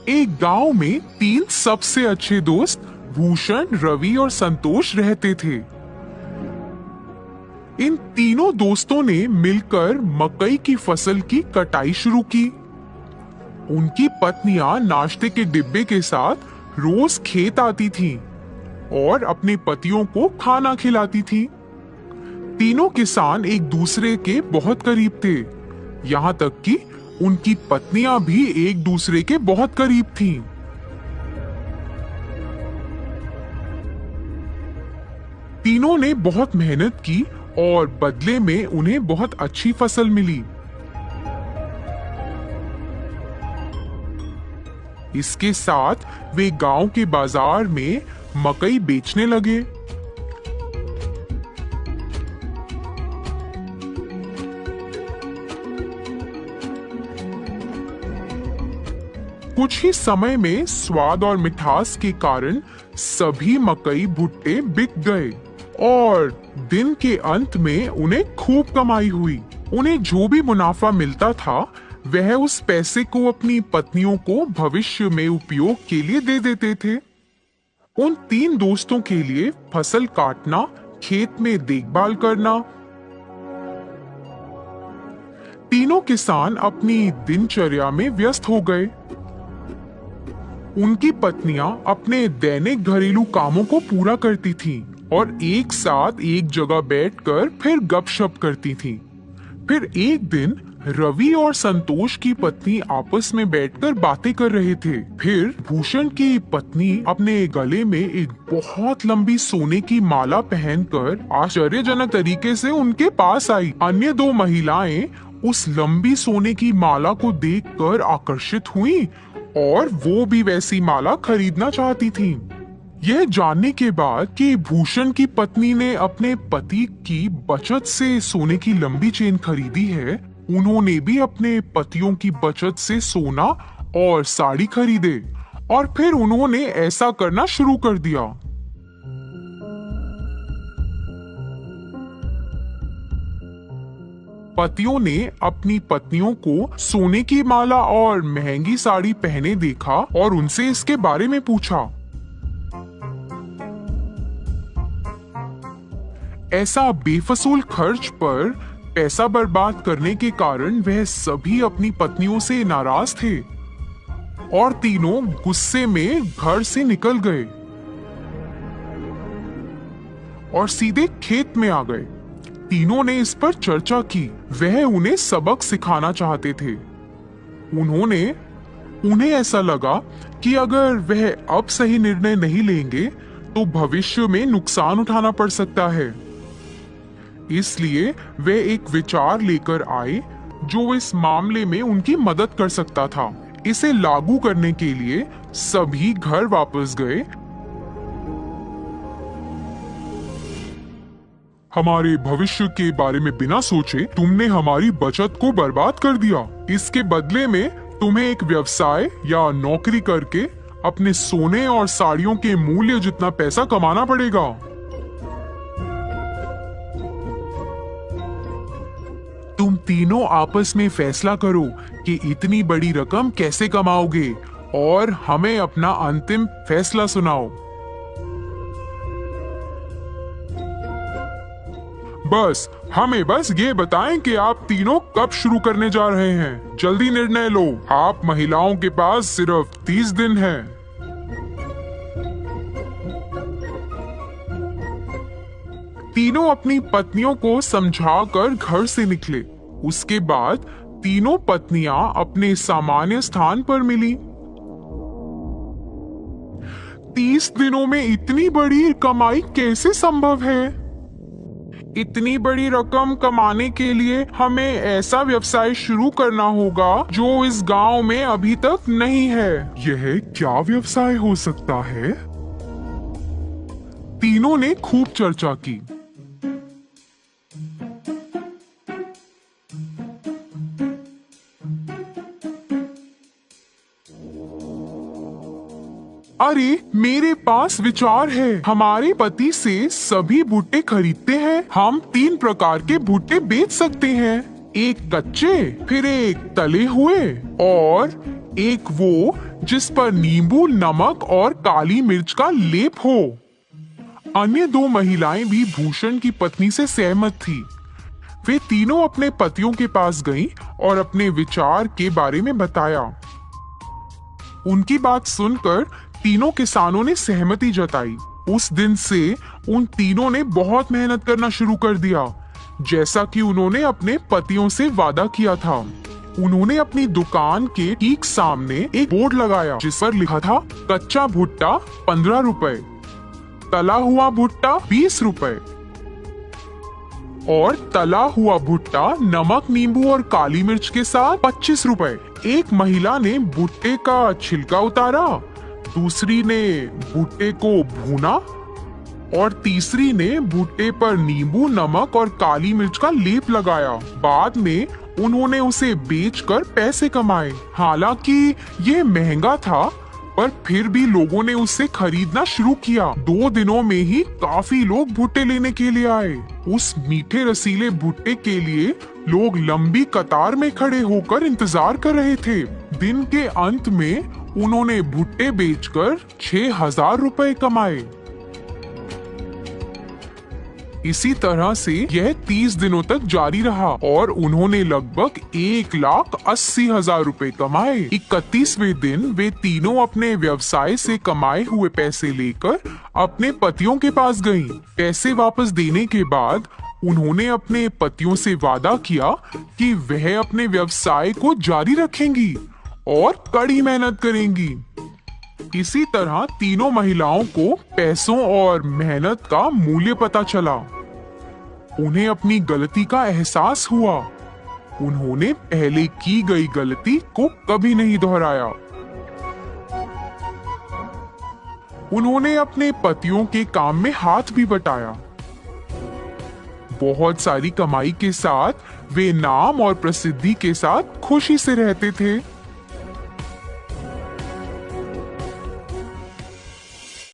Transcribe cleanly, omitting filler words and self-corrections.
एक गांव में 3 सबसे अच्छे दोस्त भूषण, रवि और संतोष रहते थे। इन तीनों दोस्तों ने मिलकर मकई की फसल की कटाई शुरू की। उनकी पत्नियां नाश्ते के डिब्बे के साथ रोज खेत आती थीं और अपने पतियों को खाना खिलाती थीं। तीनों किसान एक दूसरे के बहुत करीब थे, यहाँ तक कि उनकी पत्नियां भी एक दूसरे के बहुत करीब थीं। तीनों ने बहुत मेहनत की और बदले में उन्हें बहुत अच्छी फसल मिली। इसके साथ वे गांव के बाजार में मकई बेचने लगे। कुछ ही समय में स्वाद और मिठास के कारण सभी मकई भुट्टे बिक गए और दिन के अंत में उन्हें खूब कमाई हुई। उन्हें जो भी मुनाफा मिलता था वह उस पैसे को अपनी पत्नियों को भविष्य में उपयोग के लिए दे देते थे। उन 3 दोस्तों के लिए फसल काटना, खेत में देखभाल करना। तीनों किसान अपनी दिनचर्या में व्यस्त हो गए। उनकी पत्नियां अपने दैनिक घरेलू कामों को पूरा करती थीं और एक साथ एक जगह बैठकर फिर गपशप करती थीं। फिर एक दिन रवि और संतोष की पत्नी आपस में बैठकर बातें कर रहे थे। फिर भूषण की पत्नी अपने गले में एक बहुत लंबी सोने की माला पहनकर आश्चर्यजनक तरीके से उनके पास आई। अन्य 2 महिलाएं उस लंबी सोने की माला को देखकर आकर्षित हुईं और वो भी वैसी माला खरीदना चाहती थीं। यह जानने के बाद कि भूषण की पत्नी ने अपने पति की बचत से सोने की लंबी चेन खरीदी है, उन्होंने भी अपने पतियों की बचत से सोना और साड़ी खरीदे और फिर उन्होंने ऐसा करना शुरू कर दिया। पतियों ने अपनी पत्नियों को सोने की माला और महंगी साड़ी पहने देखा और उनसे इसके बारे में पूछा। ऐसा बेफजूल खर्च पर पैसा बर्बाद करने के कारण वह सभी अपनी पत्नियों से नाराज थे और तीनों गुस्से में घर से निकल गए और सीधे खेत में आ गए। तीनों ने इस पर चर्चा की। वह उन्हें सबक सिखाना चाहते थे। उन्हें ऐसा लगा कि अगर वह अब सही निर्णय नहीं लेंगे तो भविष्य में नुकसान उठाना पड़ सकता है। इसलिए वे एक विचार लेकर आए जो इस मामले में उनकी मदद कर सकता था। इसे लागू करने के लिए सभी घर वापस गए। हमारे भविष्य के बारे में बिना सोचे तुमने हमारी बचत को बर्बाद कर दिया। इसके बदले में तुम्हें एक व्यवसाय या नौकरी करके अपने सोने और साड़ियों के मूल्य जितना पैसा कमाना पड़ेगा। तुम तीनों आपस में फैसला करो कि इतनी बड़ी रकम कैसे कमाओगे और हमें अपना अंतिम फैसला सुनाओ। हमें बस ये बताएं कि आप तीनों कब शुरू करने जा रहे हैं। जल्दी निर्णय लो। आप महिलाओं के पास सिर्फ 30 दिन है। तीनों अपनी पत्नियों को समझाकर घर से निकले। उसके बाद तीनों पत्नियां अपने सामान्य स्थान पर मिली। 30 दिनों में इतनी बड़ी कमाई कैसे संभव है? इतनी बड़ी रकम कमाने के लिए हमें ऐसा व्यवसाय शुरू करना होगा जो इस गांव में अभी तक नहीं है। यह क्या व्यवसाय हो सकता है? तीनों ने खूब चर्चा की। अरे मेरे पास विचार है। हमारे पति से सभी भुट्टे खरीदते हैं। हम 3 प्रकार के भुट्टे बेच सकते हैं, एक कच्चे, फिर एक तले हुए और एक वो जिस पर नींबू, नमक और काली मिर्च का लेप हो। अन्य दो महिलाएं भी भूषण की पत्नी से सहमत थी। वे तीनों अपने पतियों के पास गईं और अपने विचार के बारे में बताया। उनकी बात सुनकर तीनों किसानों ने सहमति जताई। उस दिन से उन तीनों ने बहुत मेहनत करना शुरू कर दिया, जैसा कि उन्होंने अपने पतियों से वादा किया था। उन्होंने अपनी दुकान के ठीक सामने एक बोर्ड लगाया जिस पर लिखा था कच्चा भुट्टा 15 रुपए, तला हुआ भुट्टा 20 रुपए और तला हुआ भुट्टा नमक, नींबू और काली मिर्च के साथ 25 रुपए। एक महिला ने भुट्टे का छिलका उतारा, दूसरी ने भुट्टे को भूना और तीसरी ने भुट्टे पर नींबू, नमक और काली मिर्च का लेप लगाया। बाद में उन्होंने उसे बेचकर पैसे कमाए। हालांकि ये महंगा था, पर फिर भी लोगों ने उससे खरीदना शुरू किया। 2 दिनों में ही काफी लोग भुट्टे लेने के लिए आए। उस मीठे रसीले भुट्टे के लिए लोग लंबी कतार में खड़े होकर इंतजार कर रहे थे। दिन के अंत में उन्होंने भुट्टे बेचकर 6,000 रुपए कमाए। इसी तरह से यह 30 दिनों तक जारी रहा और उन्होंने लगभग 1,80,000 रुपए कमाए। 31वें दिन वे तीनों अपने व्यवसाय से कमाए हुए पैसे लेकर अपने पतियों के पास गईं। पैसे वापस देने के बाद उन्होंने अपने पतियों से वादा किया कि वह अपने व्यवसाय को जारी रखेंगी और कड़ी मेहनत करेंगी। इसी तरह तीनों महिलाओं को पैसों और मेहनत का मूल्य पता चला। उन्हें अपनी गलती का एहसास हुआ। उन्होंने पहले की गई गलती को कभी नहीं दोहराया। उन्होंने अपने पतियों के काम में हाथ भी बटाया। बहुत सारी कमाई के साथ वे नाम और प्रसिद्धि के साथ खुशी से रहते थे।